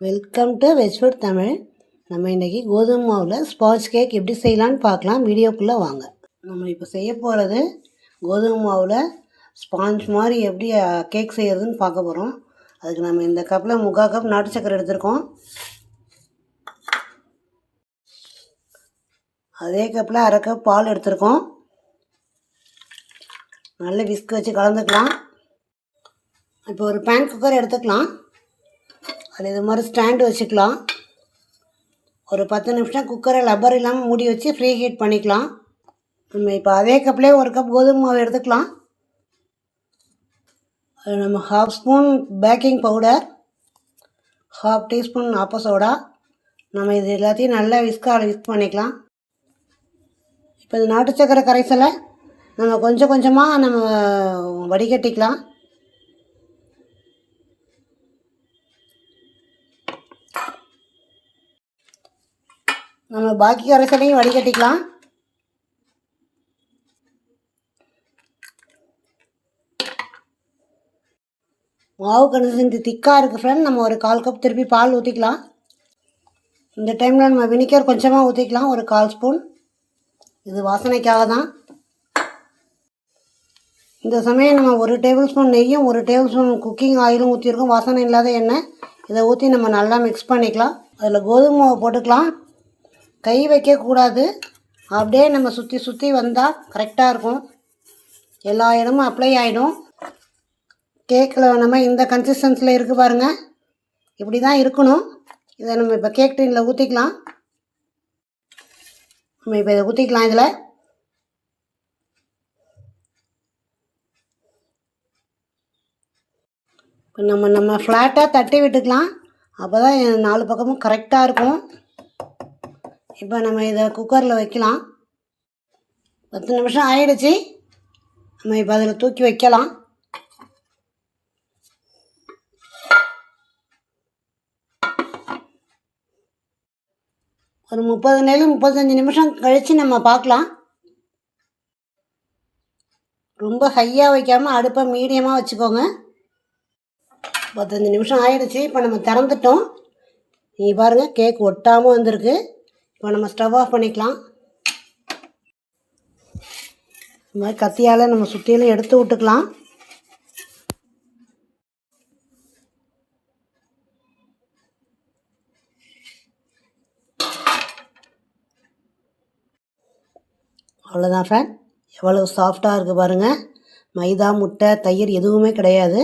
Welcome to வெஜ்ஃபுட் Tamil. நம்ம இன்றைக்கி கோதுமை மாவில் ஸ்பாஞ்ச் கேக் எப்படி செய்யலான்னு பார்க்கலாம். வீடியோக்குள்ளே வாங்க. நம்ம இப்போ செய்ய போகிறது கோதுமை மாவில் ஸ்பாஞ்ச் மாதிரி எப்படி கேக் செய்கிறதுன்னு பார்க்க போகிறோம். அதுக்கு நம்ம இந்த கப்பில் 3/4 கப் நாட்டு சக்கரை எடுத்திருக்கோம். அதே கப்பில் 1/2 கப் பால் எடுத்திருக்கோம். நல்ல விஸ்க் வச்சு கலந்துக்கலாம். இப்போ ஒரு பேன் குக்கர் எடுத்துக்கலாம். அதில் இது மாதிரி ஸ்டாண்டு வச்சுக்கலாம். ஒரு 10 நிமிஷம் குக்கரை லப்பர் இல்லாமல் மூடி வச்சு ஃப்ரீ ஹீட் பண்ணிக்கலாம். நம்ம இப்போ அதே கப்லேயே 1 கப் கோதுமை மாவு எடுத்துக்கலாம். அது நம்ம 1/2 ஸ்பூன் பேக்கிங் பவுடர், 1/2 டீஸ்பூன் ஆப்ப சோடா. நம்ம இது எல்லாத்தையும் நல்லா விஸ்க் பண்ணிக்கலாம். இப்போ இந்த நாட்டு சக்கரை கரைசலை நம்ம கொஞ்சம் கொஞ்சமாக நம்ம வடிகட்டிக்கலாம். நம்ம பாக்கி கரைசலையும் வடிகட்டிக்கலாம். மாவு கன்சிஸ்டன்சி திக்காக இருக்குது ஃப்ரெண்ட். நம்ம ஒரு 1/4 கப் திருப்பி பால் ஊற்றிக்கலாம். இந்த டைமில் நம்ம வினிகர் கொஞ்சமாக ஊற்றிக்கலாம், ஒரு 1/4 ஸ்பூன். இது வாசனைக்காக தான். இந்த சமயம் நம்ம 1 டேபிள் ஸ்பூன் நெய்யும் 1 டேபிள் ஸ்பூன் குக்கிங் ஆயிலும் ஊற்றிருக்கோம். வாசனை இல்லாத எண்ணெய். இதை ஊற்றி நம்ம நல்லா மிக்ஸ் பண்ணிக்கலாம். அதில் கோதுமை மாவு போட்டுக்கலாம். கை வைக்கக்கூடாது. அப்படியே நம்ம சுற்றி சுற்றி வந்தால் கரெக்டாக இருக்கும். எல்லா இடமும் அப்ளை ஆகிடும். கேக்கில் நம்ம இந்த கன்சிஸ்டன்சியில் இருக்குது பாருங்கள். இப்படி தான் இருக்கணும். இதை நம்ம இப்போ கேக் டின்னில் ஊற்றிக்கலாம். நம்ம இப்போ இதை ஊற்றிக்கலாம். இதில் இப்போ நம்ம ஃப்ளாட்டாக தட்டி விட்டுக்கலாம். அப்போ தான் 4 பக்கமும் கரெக்டாக இருக்கும். இப்போ நம்ம இதை குக்கரில் வைக்கலாம். 10 நிமிஷம் ஆயிடுச்சு. நம்ம இப்போ அதில் தூக்கி வைக்கலாம். ஒரு 30-35 நிமிஷம் கழித்து நம்ம பார்க்கலாம். ரொம்ப ஹையாக வைக்காமல் அடுப்பை மீடியமாக வச்சுக்கோங்க. 15 நிமிஷம் ஆயிடுச்சு. இப்போ நம்ம திறந்துட்டோம். நீங்கள் பாருங்கள், கேக் ஒட்டாமல் வந்திருக்கு. இப்போ நம்ம ஸ்டவ் ஆஃப் பண்ணிக்கலாம். இந்த மாதிரி கத்தியால் நம்ம சுற்றிலும் எடுத்து விட்டுக்கலாம். அவ்வளோதான் ஃப்ரெண்ட். எவ்வளோ சாஃப்டாக இருக்குது பாருங்கள். மைதா, முட்டை, தயிர் எதுவுமே கிடையாது.